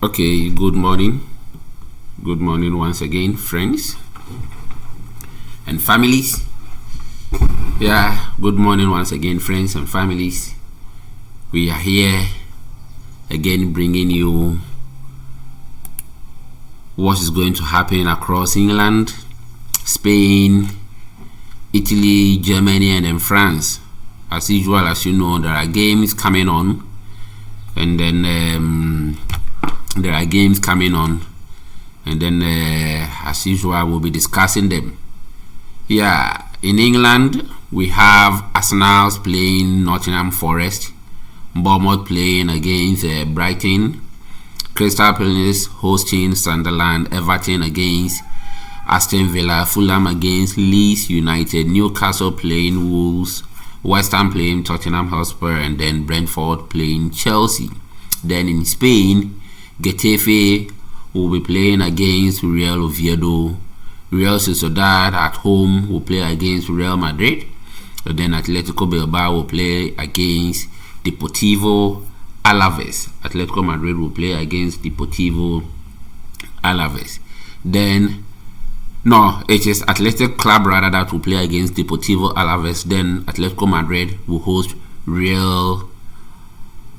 Okay, good morning. Good morning once again, friends and families. Yeah, good morning once again, friends and families. We are here again bringing you what is going to happen across England, Spain, Italy, Germany, and then France. As usual, as you know, there are games coming on, and then there are games coming on, and then as usual, we'll be discussing them. Yeah, in England, we have Arsenal playing Nottingham Forest, Bournemouth playing against Brighton, Crystal Palace hosting Sunderland, Everton against Aston Villa, Fulham against Leeds United, Newcastle playing Wolves, West Ham playing Tottenham Hotspur, and then Brentford playing Chelsea. Then in Spain, Getafe will be playing against Real Oviedo. Real Sociedad at home will play against Real Madrid. And then Atletico Bilbao will play against Deportivo Alaves. Atletico Madrid will play against Deportivo Alaves. Then, no, it is Athletic Club rather that will play against Deportivo Alaves. Then Atletico Madrid will host Real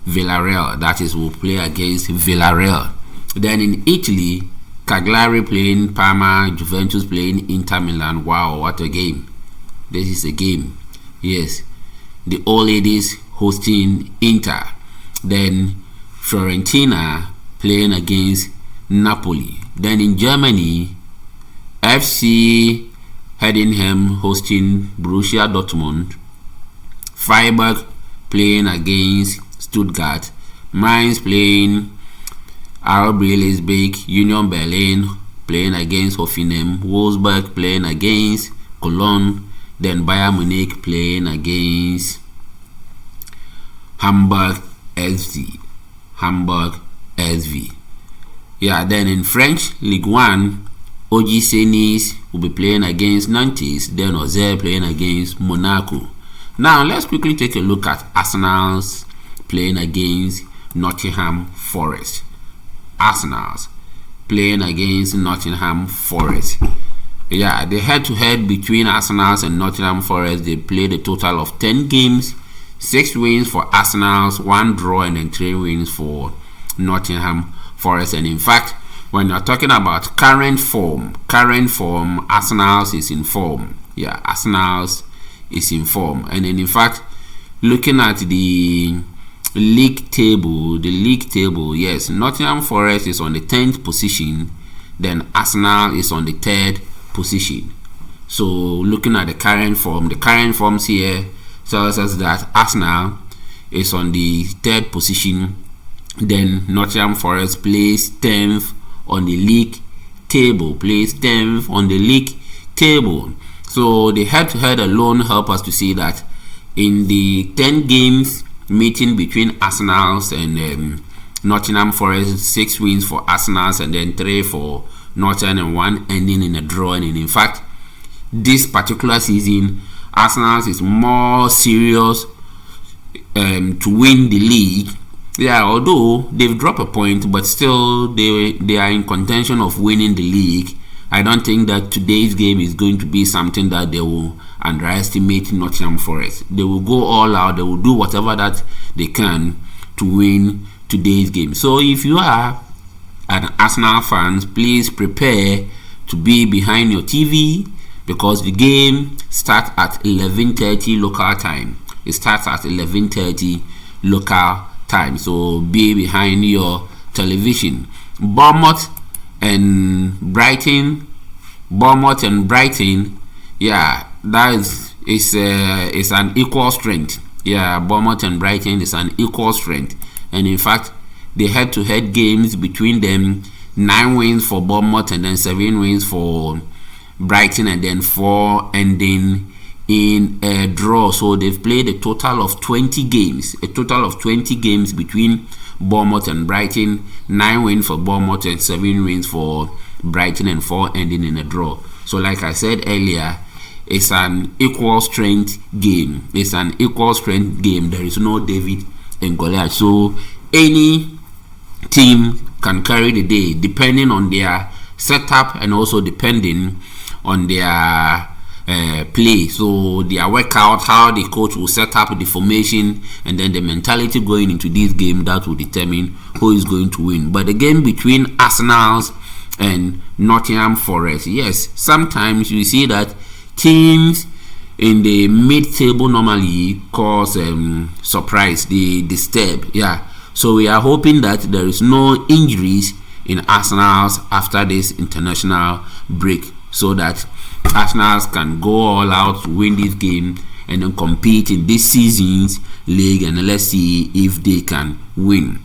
Villarreal, that is, will play against Villarreal. Then in Italy, Cagliari playing Parma, Juventus playing Inter Milan. Wow, what a game! This is a game. Yes, the old ladies hosting Inter. Then Fiorentina playing against Napoli. Then in Germany, FC Heidenheim hosting Borussia Dortmund. Freiburg playing against Stuttgart, Mainz playing RB Leipzig, Union Berlin playing against Hoffenheim, Wolfsburg playing against Cologne, then Bayern Munich playing against Hamburg SV. Yeah, then in French Ligue 1, OGC Nice will be playing against Nantes, then Auxerre playing against Monaco. Now let's quickly take a look at Arsenal's playing against Nottingham Forest. Arsenal's playing against Nottingham Forest. Yeah, the head-to-head between Arsenal and Nottingham Forest, they played a total of 10 games, 6 wins for Arsenal, 1 draw, and then 3 wins for Nottingham Forest. And in fact, when you're talking about current form, Arsenal is in form. Yeah, Arsenal is in form. And then in fact, looking at the league table, yes, Nottingham Forest is on the 10th position, then Arsenal is on the 3rd position. So looking at the current forms here tells us that Arsenal is on the 3rd position, then Nottingham Forest plays 10th on the league table, So the head-to-head alone help us to see that in the 10 games meeting between Arsenal and Nottingham Forest, 6 wins for Arsenal and then 3 for Nottingham and 1 ending in a draw. And in fact, this particular season, Arsenal is more serious to win the league. Yeah, although they've dropped a point, but still they are in contention of winning the league. I don't think that today's game is going to be something that they will underestimate Nottingham Forest. They will go all out. They will do whatever that they can to win today's game. So if you are an Arsenal fan, please prepare to be behind your TV because the game starts at 11:30 local time. It starts at 11:30 local time. So be behind your television. Bournemouth and Brighton, yeah, that is an equal strength. Yeah, Bournemouth and Brighton is an equal strength, and in fact, the head-to-head games between them, 9 wins for Bournemouth and then 7 wins for Brighton, and then 4 ending in a draw. So they've played a total of 20 games. Between Bournemouth and Brighton, 9 wins for Bournemouth and 7 wins for Brighton, and 4 ending in a draw. So like I said earlier, it's an equal strength game. There is no David and Goliath. So any team can carry the day, depending on their setup and also depending on their play. So their workout, how the coach will set up the formation, and then the mentality going into this game, that will determine who is going to win. But the game between Arsenal and Nottingham Forest, yes, sometimes you see that teams in the mid-table normally cause surprise, they disturb. Yeah, so we are hoping that there is no injuries in Arsenal after this international break, so that Arsenal can go all out to win this game and then compete in this season's league, and let's see if they can win.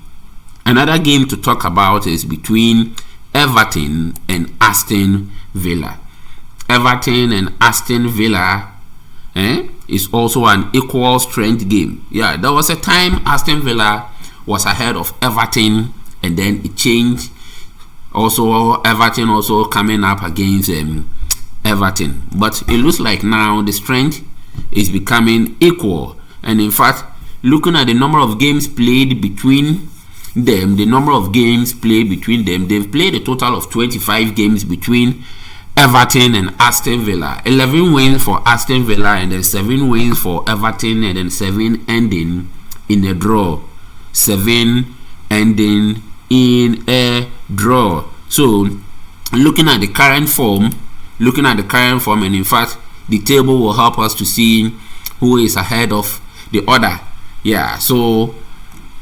Another game to talk about is between Everton and Aston Villa. Everton and Aston Villa is also an equal strength game. Yeah, there was a time Aston Villa was ahead of Everton, and then it changed. Also, Everton also coming up against Everton, but it looks like now the strength is becoming equal. And in fact, looking at the number of games played between them, they've played a total of 25 games between Everton and Aston Villa. 11 wins for Aston Villa, and then 7 wins for Everton, and then 7 ending in a draw. 7 ending in a draw. So looking at the current form, and in fact the table will help us to see who is ahead of the other. Yeah, so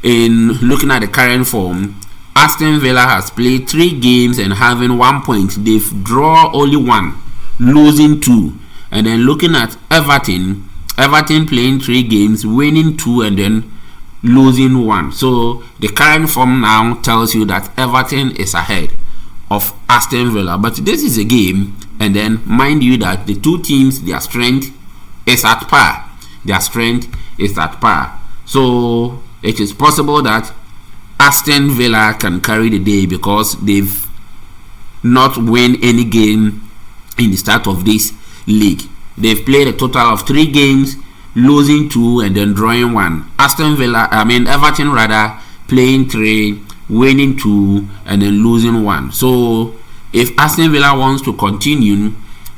in looking at the current form, Aston Villa has played 3 games and having 1 point. They've drawn only 1, losing 2. And then looking at Everton playing 3 games, winning 2, and then losing 1. So the current form now tells you that Everton is ahead of Aston Villa. But this is a game, and then mind you that the two teams, their strength is at par. So it is possible that Aston Villa can carry the day because they've not won any game in the start of this league. They've played a total of 3 games, losing 2 and then drawing 1. Everton playing 3, winning 2 and then losing 1. So if Aston Villa wants to continue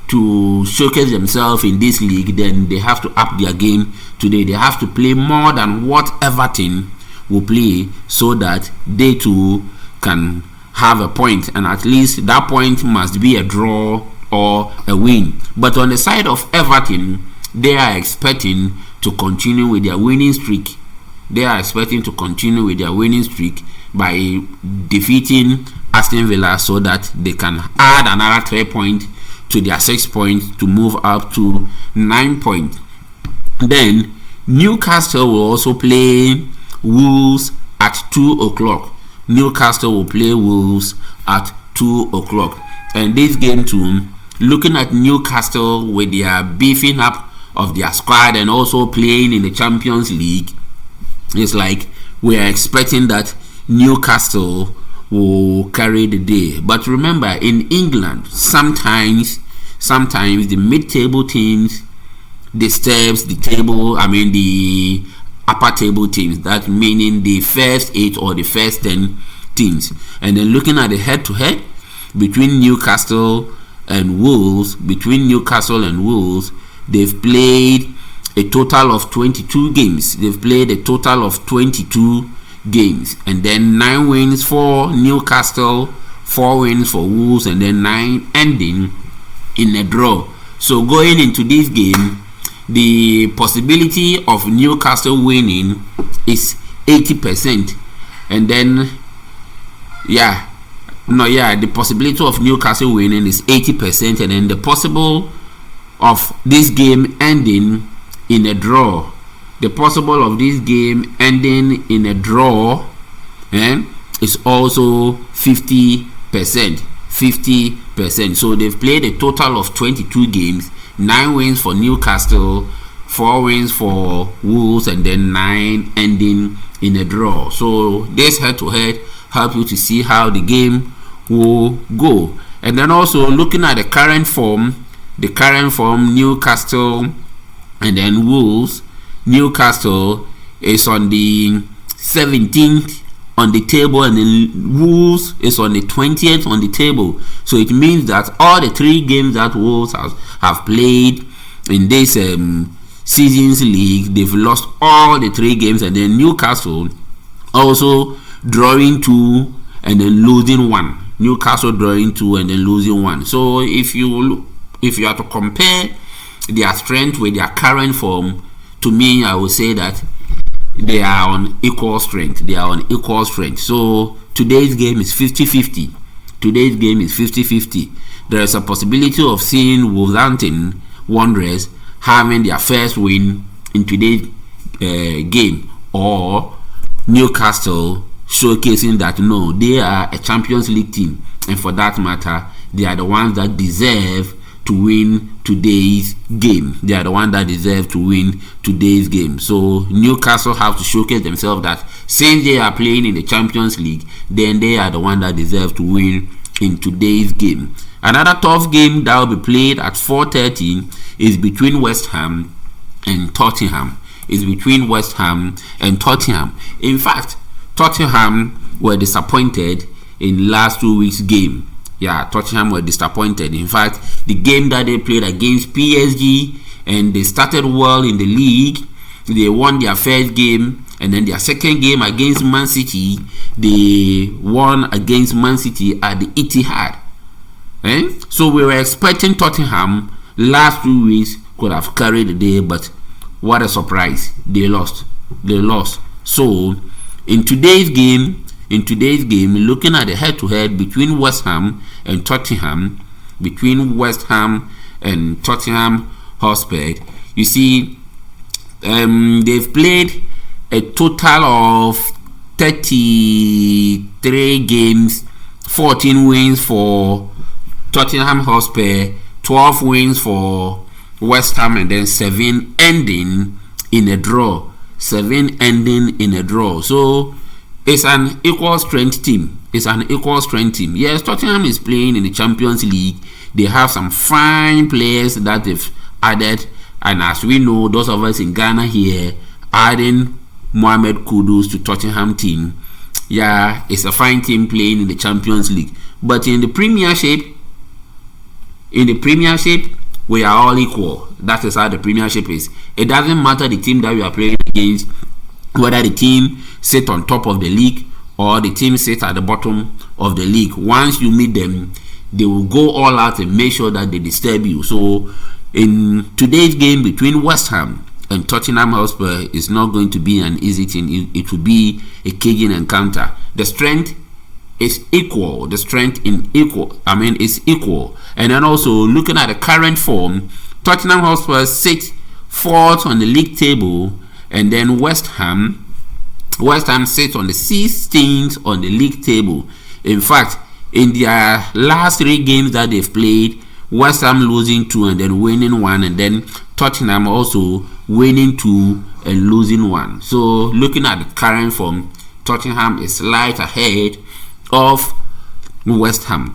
to showcase themselves in this league, then they have to up their game today. They have to play more than what Everton will play, so that they too can have a point, and at least that point must be a draw or a win. But on the side of Everton, they are expecting to continue with their winning streak. By defeating Aston Villa, so that they can add another 3 points to their 6 points to move up to 9 points. Then Newcastle will also play Wolves at 2 o'clock. Newcastle will play Wolves at 2 o'clock. And this game too, looking at Newcastle with their beefing up of their squad and also playing in the Champions League, it's like we are expecting that Newcastle will carry the day. But remember, in England, sometimes the mid-table teams disturbs the table. The upper table teams, that meaning the first 8 or the first 10 teams. And then looking at the head-to-head between Newcastle and Wolves, they've played a total of 22 games. And then 9 wins for Newcastle, 4 wins for Wolves, and then 9 ending in a draw. So going into this game, the possibility of Newcastle winning is 80%. And then the possibility of Newcastle winning is 80%, and then the possible of this game ending in a draw. Is also 50%. So they've played a total of 22 games, 9 wins for Newcastle, 4 wins for Wolves, and then 9 ending in a draw. So this head-to-head help you to see how the game will go. And then also looking at the current form, Newcastle and then Wolves. Newcastle is on the 17th on the table, and then Wolves is on the 20th on the table. So it means that all the 3 games that Wolves have played in this season's league, they've lost all the 3 games, and then Newcastle also drawing 2 and then losing 1. Newcastle drawing 2 and then losing 1. So if you are to compare their strength with their current form, to me, I would say that they are on equal strength. So today's game is 50-50. There is a possibility of seeing Wolverhampton Wanderers having their first win in today's game, or Newcastle showcasing that no, they are a Champions League team, and for that matter, they are the ones that deserve to win today's game. So Newcastle have to showcase themselves that since they are playing in the Champions League, then they are the one that deserve to win in today's game. Another tough game that will be played at 4:30 is between West Ham and Tottenham. In fact, Tottenham were disappointed in last 2 weeks' game. Tottenham were disappointed. In fact, the game that they played against PSG, and they started well in the league. They won their first game, and then their second game against Man City, they won against Man City at the Etihad. So we were expecting Tottenham last 2 weeks could have carried the day, but what a surprise, they lost. So in today's game, looking at the head-to-head between West Ham and Tottenham, Hotspur, you see, they've played a total of 33 games, 14 wins for Tottenham Hotspur, 12 wins for West Ham, and then 7 ending in a draw. So it's an equal strength team. Yes, Tottenham is playing in the Champions League. They have some fine players that they've added, and as we know, those of us in Ghana here, adding Mohamed Kudus to Tottenham team, it's a fine team playing in the Champions League. But in the Premiership, we are all equal. That is how the Premiership is. It doesn't matter the team that we are playing against, whether the team sit on top of the league or the team sit at the bottom of the league. Once you meet them, they will go all out and make sure that they disturb you. So in today's game between West Ham and Tottenham Hotspur, is not going to be an easy thing. It will be a caging encounter. The strength is equal. Is equal. And then also looking at the current form, Tottenham Hotspur sit 4th on the league table, and then West Ham sits on the 16th on the league table. In fact, in their last 3 games that they've played, West Ham losing 2 and then winning 1, and then Tottenham also winning 2 and losing 1. So looking at the current form, Tottenham is slight ahead of West Ham.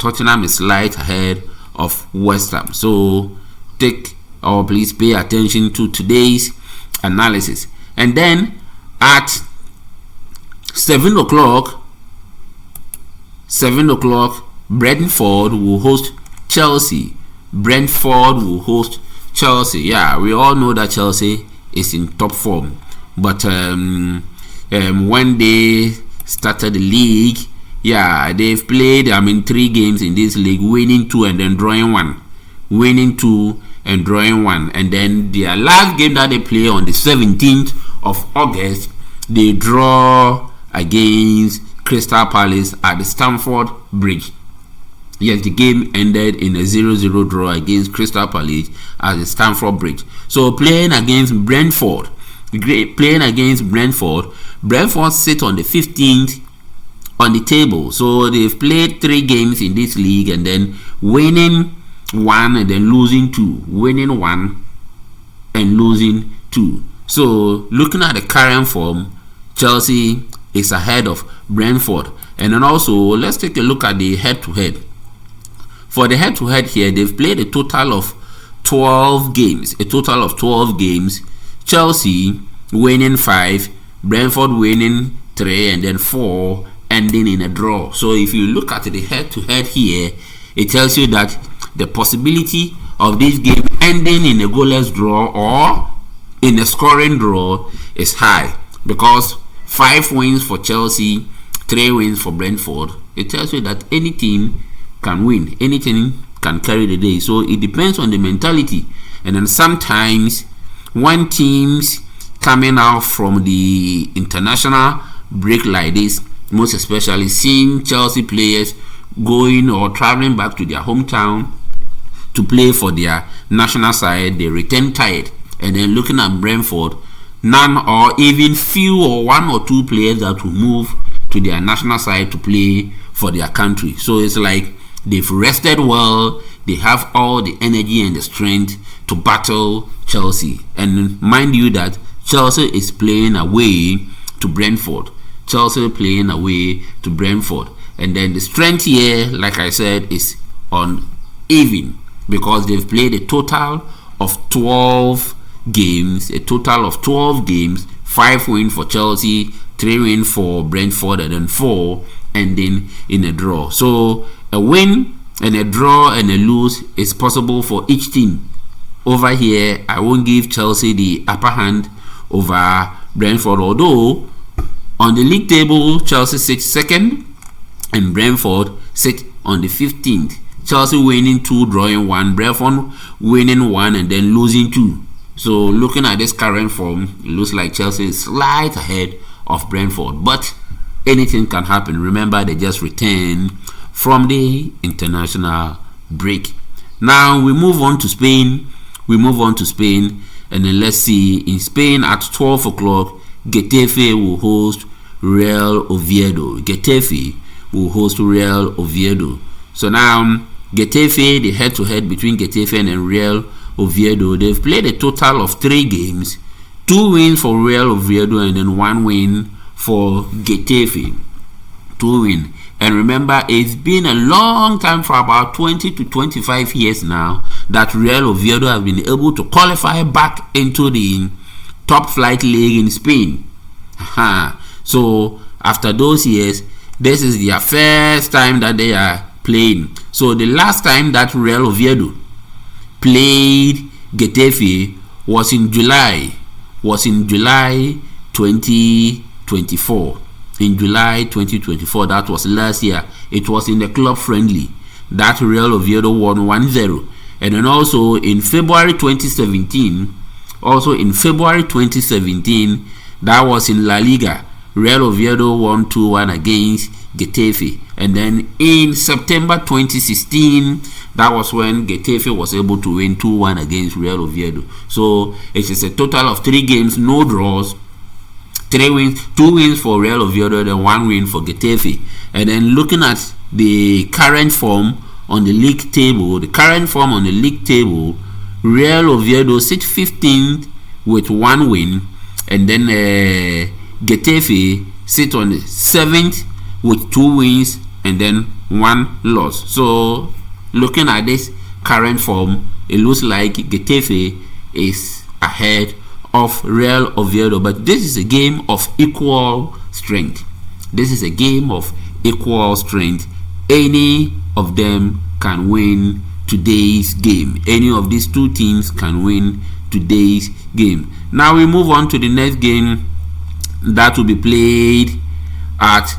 So please pay attention to today's analysis. And then at 7 o'clock, Brentford will host Chelsea. We all know that Chelsea is in top form, but when they started the league, they've played 3 games in this league, winning 2 and then drawing 1. And then their last game that they play on the 17th of August, they draw against Crystal Palace at the Stamford Bridge. Yes, the game ended in a 0-0 draw against Crystal Palace at the Stamford Bridge. So playing against Brentford, Brentford sit on the 15th on the table. So they've played 3 games in this league, and then winning 1 and then losing 2. So looking at the current form, Chelsea is ahead of Brentford. And then also let's take a look at the head-to-head. For the head-to-head here, they've played a total of 12 games. Chelsea winning 5, Brentford winning 3, and then 4, ending in a draw. So if you look at the head-to-head here, it tells you that the possibility of this game ending in a goalless draw or in a scoring draw is high, because 5 wins for Chelsea, 3 wins for Brentford. It tells you that any team can win, anything can carry the day. So it depends on the mentality. And then sometimes when teams coming out from the international break like this, most especially seeing Chelsea players going or traveling back to their hometown to play for their national side, they return tired. And then looking at Brentford, none or even few or 1 or 2 players that will move to their national side to play for their country. So it's like they've rested well, they have all the energy and the strength to battle Chelsea. And mind you that Chelsea is playing away to Brentford. Chelsea playing away to Brentford. And then the strength here, like I said, is on even, because they've played a total of 12 games, 5 wins for Chelsea, 3 wins for Brentford, and then 4 ending in a draw. So a win and a draw and a lose is possible for each team. Over here, I won't give Chelsea the upper hand over Brentford, although on the league table, Chelsea sits second and Brentford sit on the 15th. Chelsea winning 2, drawing 1, Brentford winning 1 and then losing 2. So looking at this current form, it looks like Chelsea is slight ahead of Brentford, but anything can happen. Remember, they just returned from the international break. Now we move on to Spain. And then let's see, in Spain at 12 o'clock, Getafe will host Real Oviedo. So now Getafe, the head-to-head between Getafe and Real Oviedo, they've played a total of 3 games, 2 wins for Real Oviedo and then 1 win for Getafe. 2 wins. And remember, it's been a long time, for about 20 to 25 years now, that Real Oviedo have been able to qualify back into the top flight league in Spain. So after those years, this is their first time that they are playing. So the last time that Real Oviedo played Getafe was in July 2024. In July 2024, that was last year. It was in the club friendly that Real Oviedo won 1-0. And then also in February 2017, that was in La Liga, Real Oviedo won 2-1 against Getafe. And then in September 2016, that was when Getafe was able to win 2-1 against Real Oviedo. So it is a total of 3 games, no draws, 3 wins, 2 wins for Real Oviedo, then 1 win for Getafe. And then looking at the current form on the league table, Real Oviedo sit 15th with 1 win, and then Getafe sit on the 7th with 2 wins and then 1 loss. So looking at this current form, it looks like Getafe is ahead of Real Oviedo, but this is a game of equal strength. Any of them can win today's game. Any of these 2 teams can win today's game. Now we move on to the next game that will be played at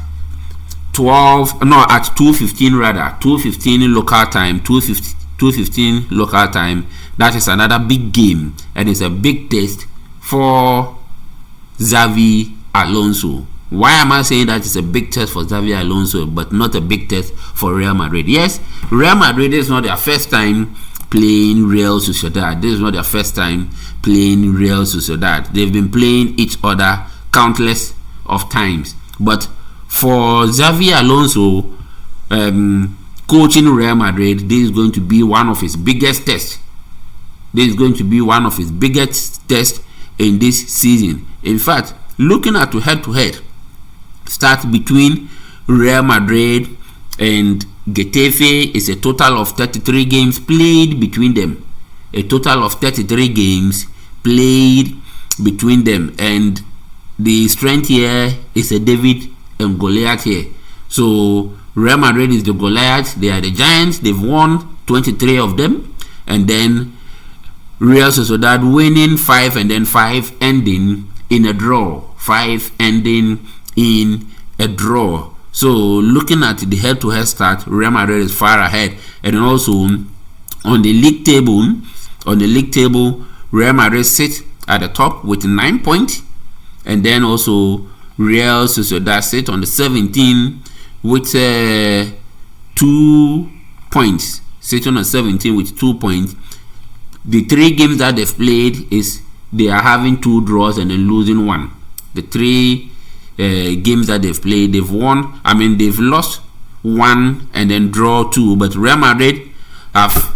2:15 local time. 2:15 local time. That is another big game, and it's a big test for Xavi Alonso. Why am I saying that it's a big test for Xavi Alonso but not a big test for Real Madrid? Yes, Real Madrid is not their first time playing Real Sociedad. This is not their first time playing Real Sociedad. They've been playing each other countless of times. But for Xavi Alonso, coaching Real Madrid, this is going to be one of his biggest tests. In this season. In fact, looking at head-to-head start between Real Madrid and Getafe is a total of 33 games played between them. And the strength here is a David and Goliath here. So Real Madrid is the Goliath, they are the giants. They've won 23 of them, and then Real Sociedad winning 5 and then 5 ending in a draw. 5 ending in a draw. So looking at the head-to-head start, Real Madrid is far ahead. And also on the league table, Real Madrid sits at the top with 9 points, and then also Real Sociedad sit on the 17 with 2 points. Sitting on 17 with 2 points. The 3 games that they've played is they are having 2 draws and then losing 1. The 3 games that they've played, they've lost 1 and then draw 2. But Real Madrid have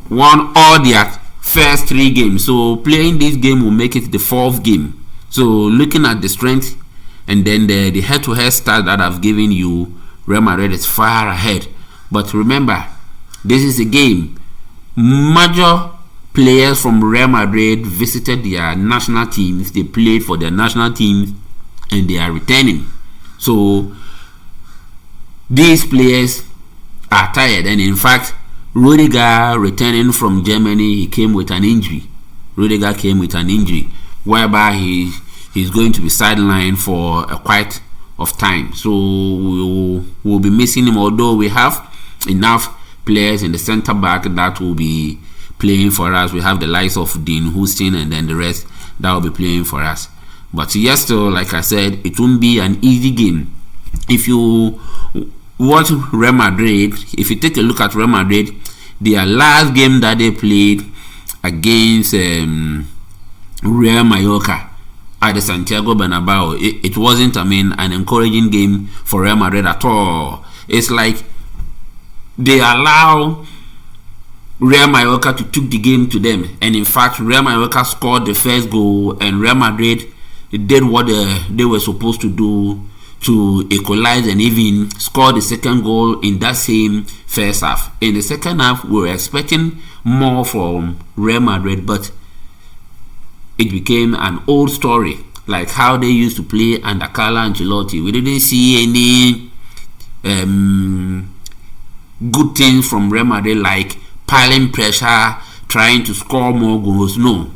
won all their first 3 games. So playing this game will make it the 4th game. So looking at the strength and then the head-to-head start that I've given you, Real Madrid is far ahead. But remember, this is a game. Major players from Real Madrid visited their national teams. They played for their national teams and they are returning. So these players are tired, and in fact, Rudiger returning from Germany, he came with an injury. Whereby he's going to be sidelined for a quite of time. So we'll be missing him, although we have enough players in the center back that will be playing for us. We have the likes of Dean Houston and then the rest that will be playing for us. But yes, still, like I said, it won't be an easy game. If you watch Real Madrid, if you take a look at Real Madrid, their last game that they played against Real Mallorca at the Santiago Bernabeu, it wasn't, an encouraging game for Real Madrid at all. It's like they allow Real Mallorca to took the game to them, and in fact, Real Mallorca scored the first goal, and Real Madrid did what they were supposed to do to equalize and even score the second goal in that same first half. In the second half, we were expecting more from Real Madrid, but it became an old story, like how they used to play under Carlo Ancelotti. We didn't see any good things from Real Madrid, like piling pressure, trying to score more goals. No,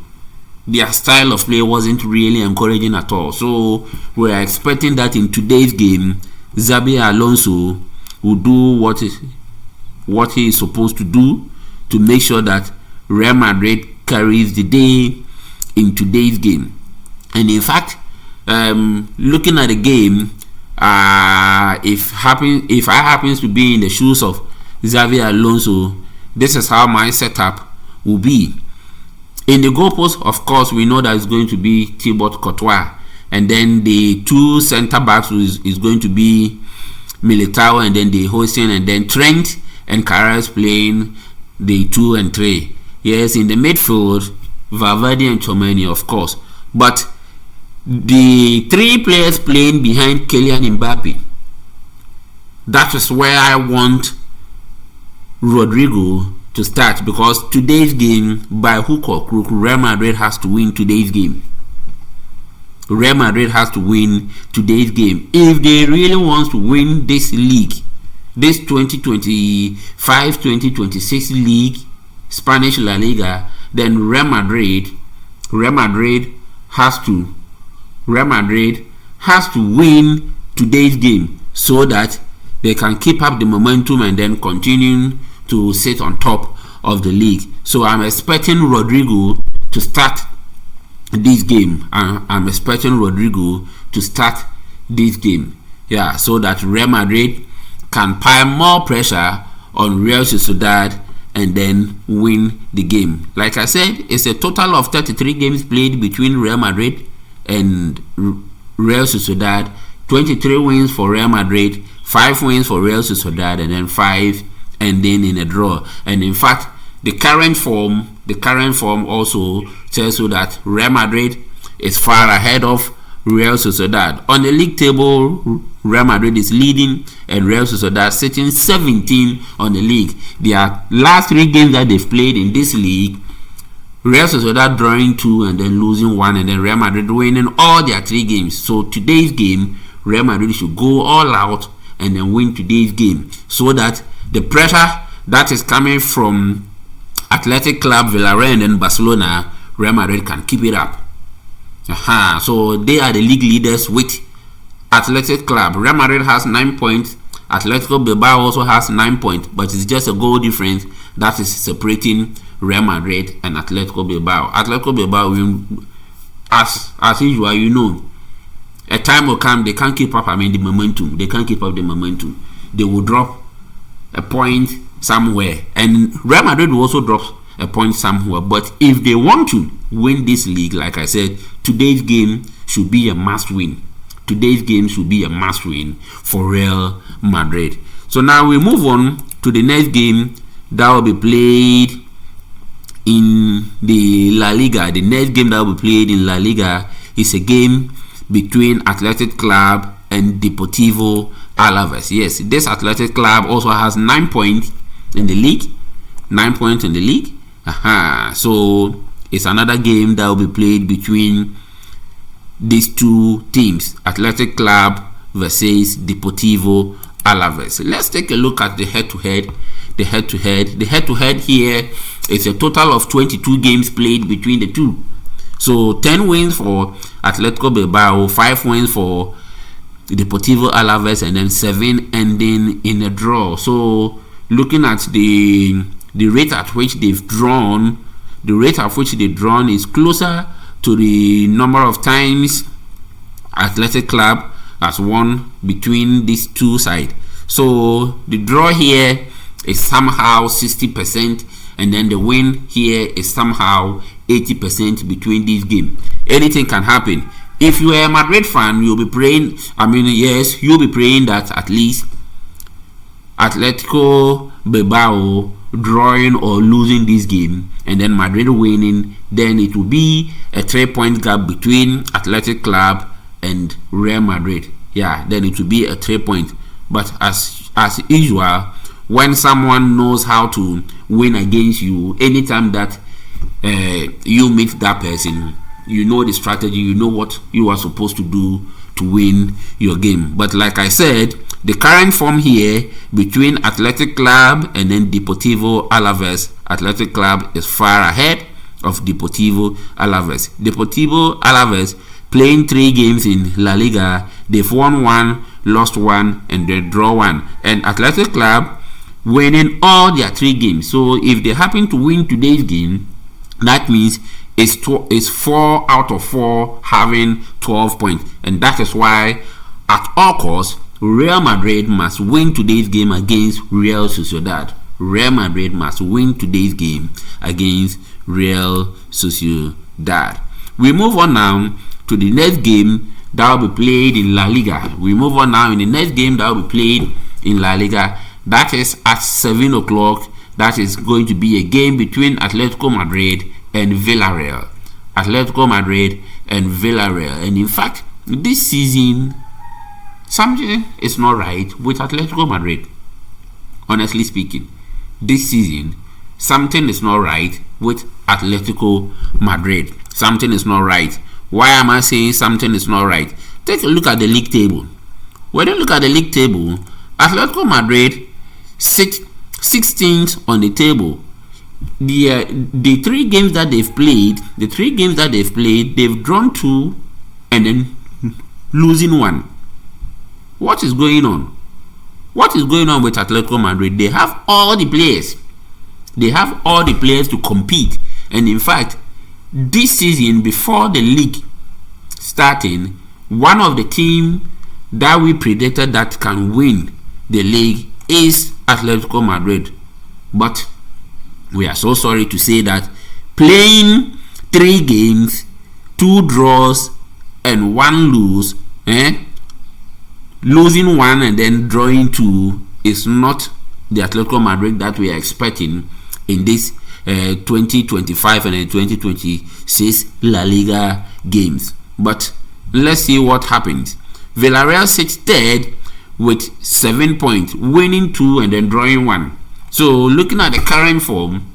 their style of play wasn't really encouraging at all. So we are expecting that in today's game, Xabi Alonso will do what he is supposed to do to make sure that Real Madrid carries the day in today's game. And in fact, looking at the game, if I happens to be in the shoes of Xabi Alonso, this is how my setup will be. In the goalpost, of course, we know that it's going to be Thibaut Courtois, and then the 2 center backs is going to be Militao and then the Hossein, and then Trent and Carras playing the 2 and 3. Yes, in the midfield, Valverde and Tchouaméni, of course, but the 3 players playing behind Kylian Mbappe, that is where I want Rodrigo to start, because today's game, by hook or crook, Real Madrid has to win today's game. Real Madrid has to win today's game if they really want to win this league, this 2025-2026 league, Spanish La Liga. Then Real Madrid has to win today's game so that they can keep up the momentum and then continue to sit on top of the league. So I'm expecting Rodrigo to start this game. I'm expecting Rodrigo to start this game. Yeah, so that Real Madrid can pile more pressure on Real Sociedad and then win the game. Like I said, it's a total of 33 games played between Real Madrid and Real Sociedad. 23 wins for Real Madrid, 5 wins for Real Sociedad, and then 5 ending in a draw. And in fact, the current form also tells you that Real Madrid is far ahead of Real Sociedad. On the league table, Real Madrid is leading and Real Sociedad sitting 17 on the league. Their last 3 games that they've played in this league, Real Sociedad drawing 2 and then losing 1, and then Real Madrid winning all their 3 games. So today's game, Real Madrid should go all out and then win today's game, so that the pressure that is coming from Athletic Club, Villarreal, and then Barcelona, Real Madrid can keep it up. So they are the league leaders with Athletic Club. Real Madrid has 9 points. Atletico Bilbao also has 9 points, but it's just a goal difference that is separating Real Madrid and Atletico Bilbao. Atletico Bilbao will, as usual, you know, a time will come they can't keep up. The momentum. They can't keep up the momentum. They will drop a point somewhere, and Real Madrid will also drop a point somewhere. But if they want to win this league, like I said, today's game should be a must win. Today's game should be a must win for Real Madrid. So now we move on to the next game that will be played in the La Liga. The next game that will be played in La Liga is a game between Athletic Club and Deportivo Alaves. Yes, this Athletic Club also has 9 points in the league. 9 points in the league. So it's another game that will be played between these two teams, Athletic Club versus Deportivo Alaves. Let's take a look at the head-to-head. The head-to-head here is a total of 22 games played between the two. So 10 wins for Atletico Bilbao, 5 wins for Deportivo Alaves, and then 7 ending in a draw. So looking at the rate at which they've drawn, is closer to the number of times Athletic Club has won between these two sides. So the draw here is somehow 60%, and then the win here is somehow 80% between these games. Anything can happen. If you are a Madrid fan, you'll be praying. You'll be praying that at least Atletico Bilbao drawing or losing this game and then Madrid winning, then it will be a 3-point gap between Athletic Club and Real Madrid. Then it will be a 3-point. But as usual, when someone knows how to win against you, anytime that you meet that person, you know the strategy, you know what you are supposed to do to win your game. But like I said, the current form here between Athletic Club and then Deportivo Alaves, Athletic Club is far ahead of Deportivo Alaves. Deportivo Alaves playing 3 games in La Liga, they've won 1, lost 1, and then draw 1. And Athletic Club winning all their 3 games. So if they happen to win today's game, that means it's 4 out of 4 having 12 points. And that is why at all costs Real Madrid must win today's game against Real Sociedad. Real Madrid must win today's game against Real Sociedad. We move on now to the next game that will be played in La Liga. That is at 7 o'clock. That is going to be a game between Atletico Madrid and Villarreal. And in fact, this season, something is not right with Atletico Madrid. Honestly speaking, this season, something is not right with Atletico Madrid. Something is not right. Why am I saying something is not right? Take a look at the league table. When you look at the league table, Atletico Madrid sit 16th on the table. The 3 games that they've played, they've drawn 2 and then losing 1. What is going on? What is going on with Atletico Madrid? They have all the players. To compete. And in fact, this season, before the league starting, one of the teams that we predicted that can win the league is Atletico Madrid. But we are so sorry to say that playing 3 games, 2 draws and 1 lose, losing 1 and then drawing 2 is not the Atletico Madrid that we are expecting in this 2025 and 2026 La Liga games. But let's see what happens. Villarreal sits 3rd with 7 points, winning 2 and then drawing 1. So looking at the current form,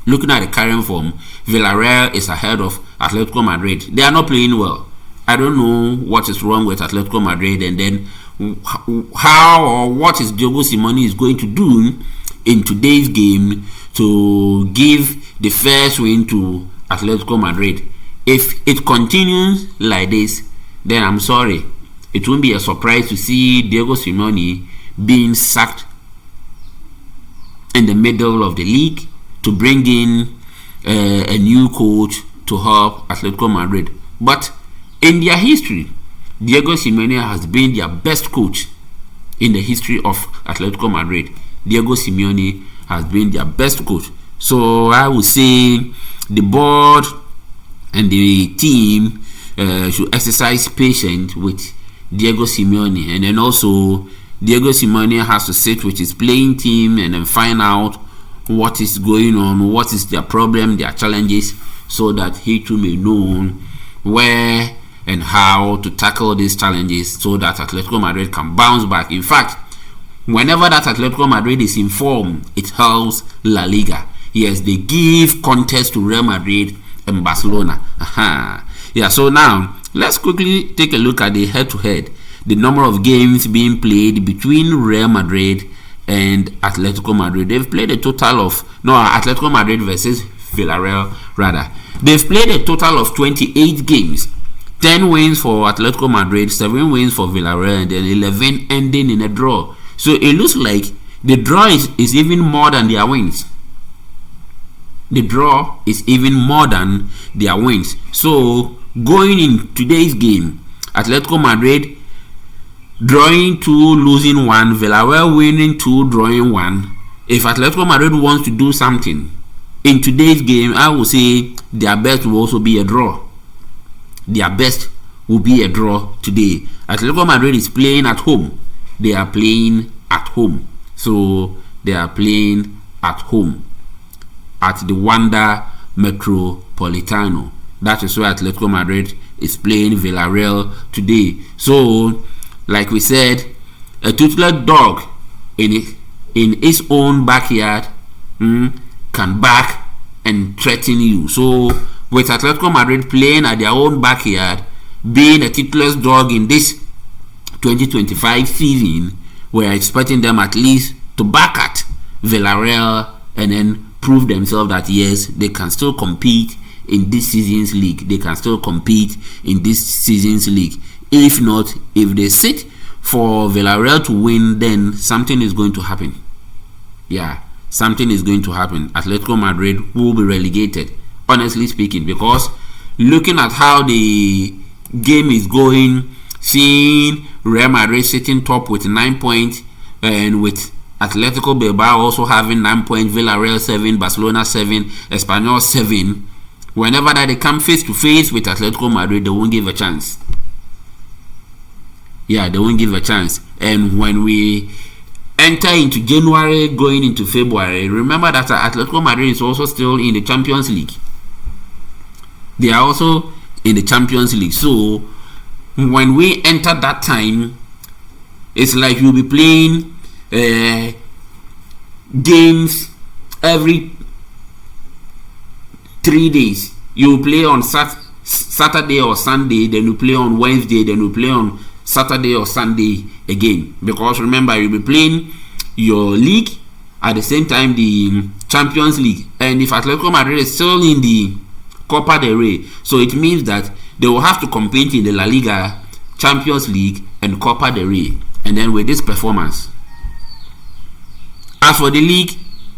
looking at the current form, Villarreal is ahead of Atletico Madrid. They are not playing well. I don't know what is wrong with Atletico Madrid, and then how or what is Diego Simeone is going to do in today's game to give the first win to Atletico Madrid. If it continues like this, then I'm sorry, it won't be a surprise to see Diego Simeone being sacked in the middle of the league to bring in a new coach to help Atletico Madrid. But in their history, Diego Simeone has been their best coach in the history of Atletico Madrid. Diego Simeone has been their best coach. So I would say the board and the team should exercise patience with Diego Simeone, and then also Diego Simeone has to sit with his playing team and then find out what is going on, what is their problem, their challenges, so that he too may know where and how to tackle these challenges so that Atletico Madrid can bounce back. In fact, whenever that Atletico Madrid is in form, it helps La Liga. Yes, they give contest to Real Madrid and Barcelona. Yeah, so now let's quickly take a look at the head-to-head. The number of games being played between Real Madrid and Atletico Madrid. They've played a total of Atletico Madrid versus Villarreal rather. They've played a total of 28 games. 10 wins for Atletico Madrid, 7 wins for Villarreal, and then 11 ending in a draw. So it looks like the draw is even more than their wins. The draw is even more than their wins. So going in today's game, Atletico Madrid drawing 2, losing 1, Villarreal winning 2, drawing 1. If Atletico Madrid wants to do something in today's game, I would say their best will also be a draw. Their best will be a draw today. Atletico Madrid is playing at home. They are playing at home. So they are playing at home at the Wanda Metropolitano. That is where Atletico Madrid is playing Villarreal today. So, like we said, a toothless dog in its own backyard can bark and threaten you. So, with Atletico Madrid playing at their own backyard, being a toothless dog in this 2025 season, we are expecting them at least to back at Villarreal and then prove themselves that yes, they can still compete in this season's league. They can still compete in this season's league. If not, if they sit for Villarreal to win, then something is going to happen. Yeah, something is going to happen. Atletico Madrid will be relegated, honestly speaking, because looking at how the game is going, seeing Real Madrid sitting top with 9 points and with Atletico Bilbao also having 9 points, Villarreal 7, Barcelona 7, Espanyol 7. Whenever that they come face to face with Atletico Madrid, they won't give a chance. Yeah, they won't give a chance. And when we enter into January, going into February, remember that Atletico Madrid is also still in the Champions League. They are also in the Champions League. So when we enter that time, it's like you'll be playing games every 3 days. You play on Saturday or Sunday, then you play on Wednesday, then you play on Saturday or Sunday again. Because remember, you'll be playing your league at the same time the Champions League. And if Atletico Madrid is still in the Copa del Rey, so it means that they will have to compete in the La Liga, Champions League, and Copa del Rey. And then with this performance, as for the league,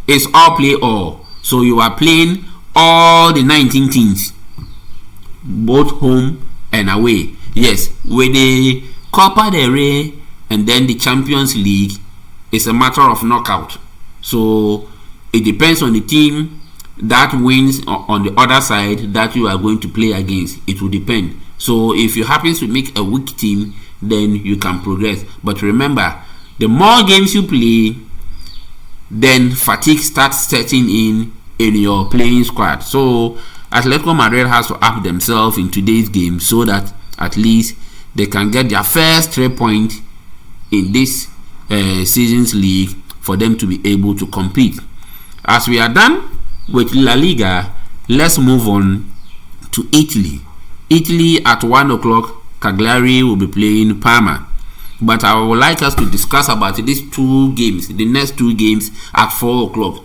it's all play all. So you are playing all the 19 teams, both home and away. Yes, with the Copa del Rey and then the Champions League, it's a matter of knockout. So it depends on the team that wins on the other side that you are going to play against. It will depend. So if you happen to make a weak team, then you can progress. But remember, the more games you play, then fatigue starts setting in your playing squad. So Atletico Madrid has to up themselves in today's game so that at least they can get their first 3 points in this season's league for them to be able to compete. As we are done with La Liga, let's move on to Italy. Italy at 1 o'clock, Cagliari will be playing Parma. But I would like us to discuss about these two games, the next two games at 4 o'clock.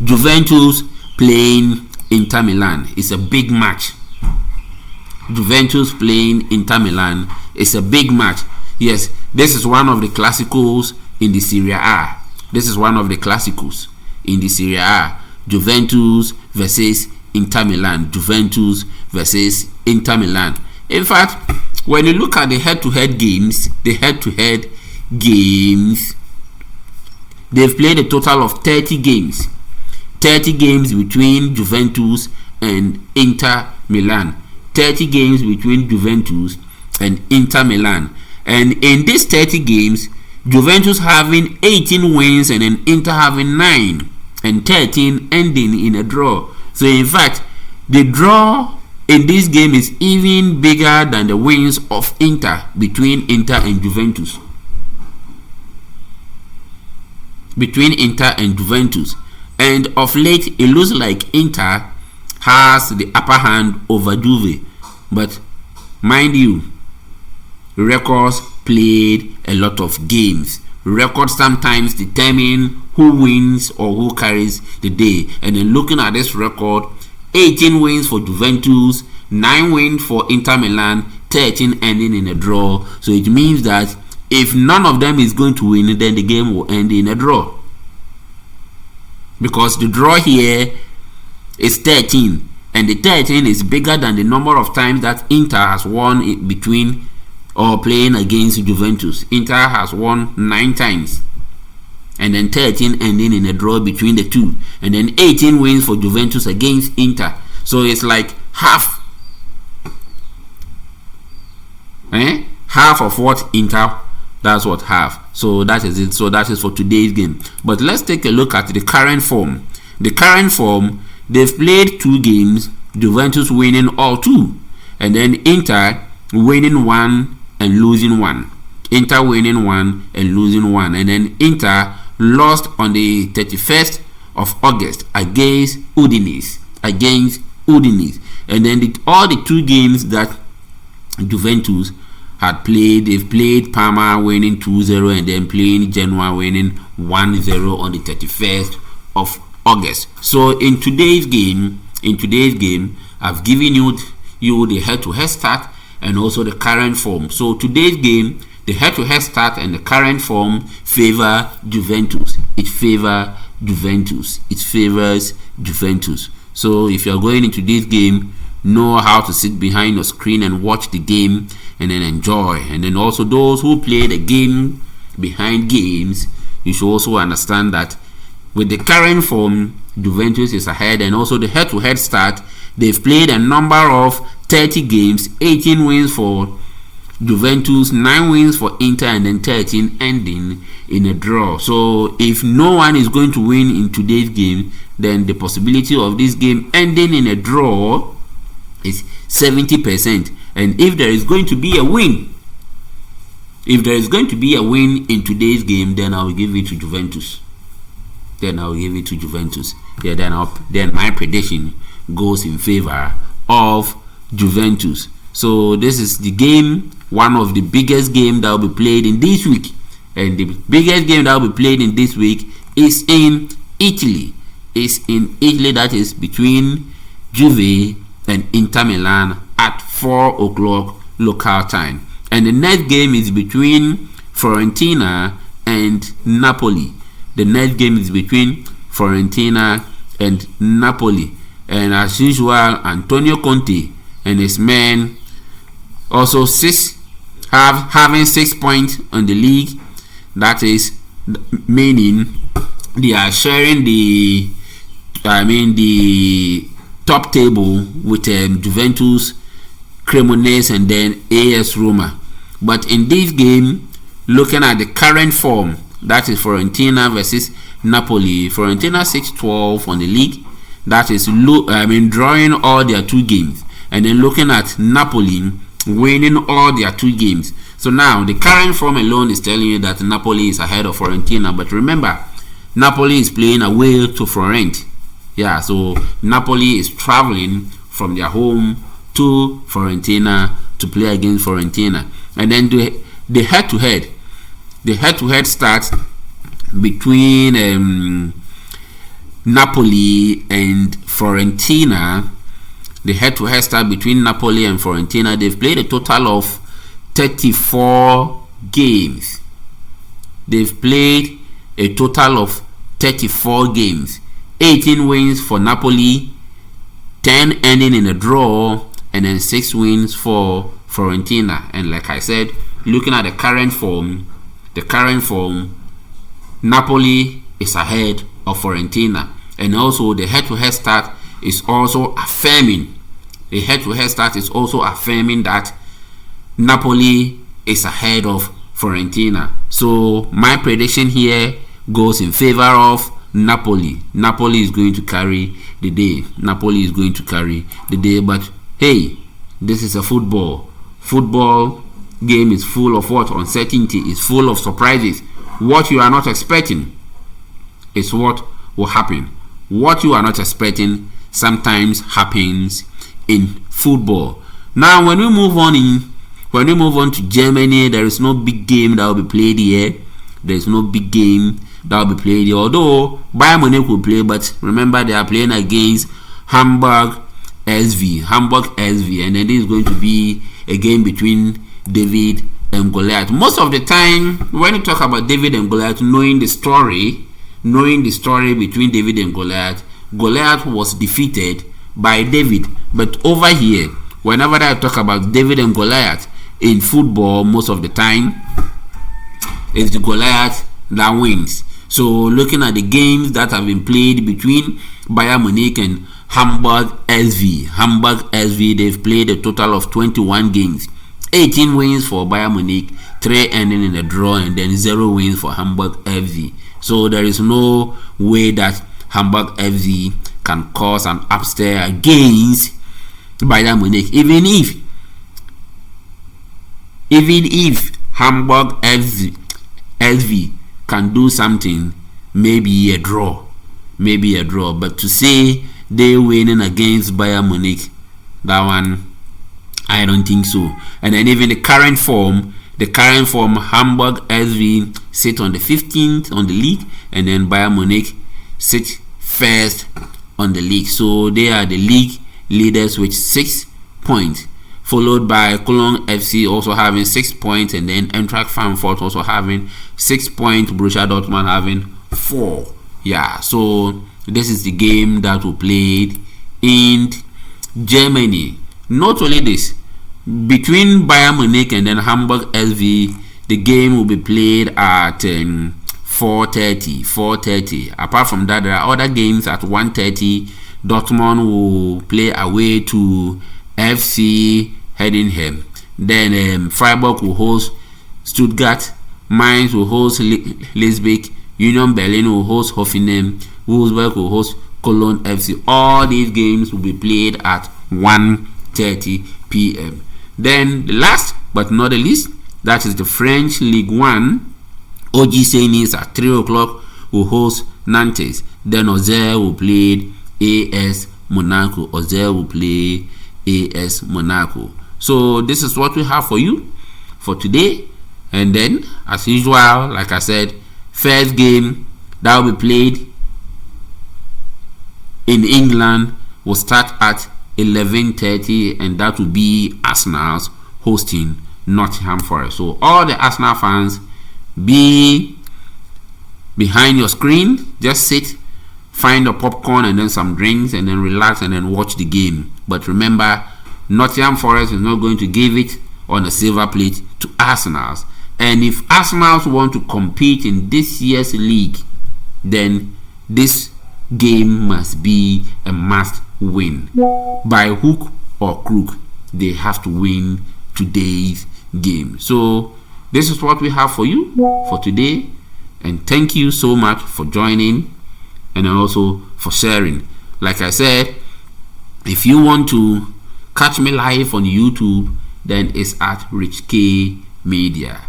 Juventus playing Inter Milan. It's a big match. Juventus playing Inter Milan. It's a big match. Yes, this is one of the classicals in the Serie A. This is one of the classicals in the Serie A. Juventus versus Inter Milan. Juventus versus Inter Milan. In fact, when you look at the head-to-head games, they've played a total of 30 games. 30 games between Juventus and Inter Milan. 30 games between Juventus and Inter Milan. And in these 30 games, Juventus having 18 wins and then Inter having 9 and 13 ending in a draw. So in fact, the draw in this game is even bigger than the wins of Inter, between Inter and Juventus. Between Inter and Juventus. And of late, it looks like Inter has the upper hand over Juve. But mind you, records played a lot of games. Records sometimes determine who wins or who carries the day. And then looking at this record, 18 wins for Juventus, 9 wins for Inter Milan, 13 ending in a draw. So it means that if none of them is going to win, then the game will end in a draw. Because the draw here is 13, and the 13 is bigger than the number of times that Inter has won between or playing against Juventus. Inter has won 9 times, and then 13 ending in a draw between the two, and then 18 wins for Juventus against Inter. So it's like half of what Inter. That's what half. So that is it. So that is for today's game. But let's take a look at the current form. The current form, they've played 2 games, Juventus winning all 2, and then Inter winning 1 and losing 1. Inter winning 1 and losing 1, and then Inter lost on the 31st of August against Udinese. And then all the 2 games that Juventus had played, they've played Parma winning 2-0 and then playing Genoa winning 1-0 on the 31st of August. So in today's game, I've given you the head-to-head start and also the current form. So today's game, the head-to-head start and the current form favor Juventus. It favors Juventus. So if you're going into this game, know how to sit behind your screen and watch the game and then enjoy. And then also those who play the game behind games, you should also understand that with the current form, Juventus is ahead. And also the head-to-head start, they've played a number of 30 games, 18 wins for Juventus, 9 wins for Inter, and then 13 ending in a draw. So if no one is going to win in today's game, then the possibility of this game ending in a draw is 70%. And if there is going to be a win, in today's game, then I will give it to Juventus. Then my prediction goes in favor of Juventus. So this is the game, one of the biggest games that will be played in this week. And the biggest game that will be played in this week is in Italy. That is between Juve and Inter Milan at 4 o'clock local time. And the next game is between Fiorentina and Napoli. And as usual, Antonio Conte and his men also having 6 points on the league. That is meaning they are sharing the top table with Juventus, Cremonese, and then AS Roma. But in this game, looking at the current form, that is Fiorentina versus Napoli. Fiorentina 6-12 on the league. That is drawing all their 2 games, and then looking at Napoli winning all their 2 games. So now the current form alone is telling you that Napoli is ahead of Fiorentina. But remember, Napoli is playing away to Florence. Yeah, so Napoli is traveling from their home to Fiorentina to play against Fiorentina, and then the head-to-head starts between Napoli and Fiorentina. The head-to-head start between Napoli and Fiorentina. They've played a total of 34 games. They've played a total of 34 games. 18 wins for Napoli, 10 ending in a draw, and then 6 wins for Fiorentina. And like I said, looking at the current form, Napoli is ahead of Fiorentina. And also the head-to-head start is also affirming. That Napoli is ahead of Fiorentina. So my prediction here goes in favor of Napoli. Napoli is going to carry the day. But hey, this is a football game. Is full of what? Uncertainty. Is full of surprises. What you are not expecting is what will happen. What you are not expecting sometimes happens in football. Now, when we move on to Germany, there is no big game that will be played here. Although Bayern Munich will play, but remember they are playing against Hamburg SV, and then this is going to be a game between David and Goliath. Most of the time, when you talk about David and Goliath, knowing the story between David and Goliath was defeated by David. But over here, whenever I talk about David and Goliath in football, most of the time it's the Goliath that wins. So looking at the games that have been played between Bayern Munich and Hamburg SV, they've played a total of 21 games. 18 wins for Bayern Munich, 3 ending in a draw, and then 0 wins for Hamburg SV. So there is no way that Hamburg FC can cause an upset against Bayern Munich. Even if Hamburg SV can do something, maybe a draw. But to say they winning against Bayern Munich, that one I don't think so. And then even the current form, Hamburg SV sit on the 15th on the league, and then Bayern Munich sit first on the league. So they are the league leaders with 6 points, followed by Cologne FC also having 6 points, and then Eintracht Frankfurt also having 6 points, Borussia Dortmund having 4. Yeah, so this is the game that we played in Germany. Not only this, between Bayern Munich and then Hamburg SV, the game will be played at 4:30. Apart from that, there are other games at 1:30. Dortmund will play away to FC Heidenheim. Then Freiburg will host Stuttgart. Mainz will host Leipzig. Union Berlin will host Hoffenheim. Wolfsburg will host Cologne FC. All these games will be played at 1:30 p.m. Then the last but not the least, that is the French Ligue 1. OGC Nice at 3 o'clock will host Nantes. Then Auxerre will play AS Monaco. So this is what we have for you for today. And then, as usual, like I said, first game that will be played in England will start at 11:30, and that will be Arsenal's hosting Nottingham Forest. So all the Arsenal fans, be behind your screen, just sit, find a popcorn and then some drinks, and then relax and then watch the game. But remember, Nottingham Forest is not going to give it on a silver plate to Arsenal's. And if Arsenal want to compete in this year's league, then this game must be a must win. By hook or crook, they have to win today's game. So this is what we have for you for today, and thank you so much for joining and also for sharing. Like I said, if you want to catch me live on YouTube, then it's at Rich K Media,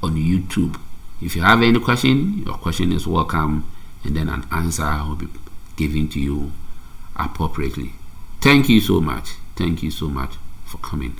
on YouTube. If you have any question, your question is welcome and then an answer will be given to you appropriately. Thank you so much. Thank you so much for coming.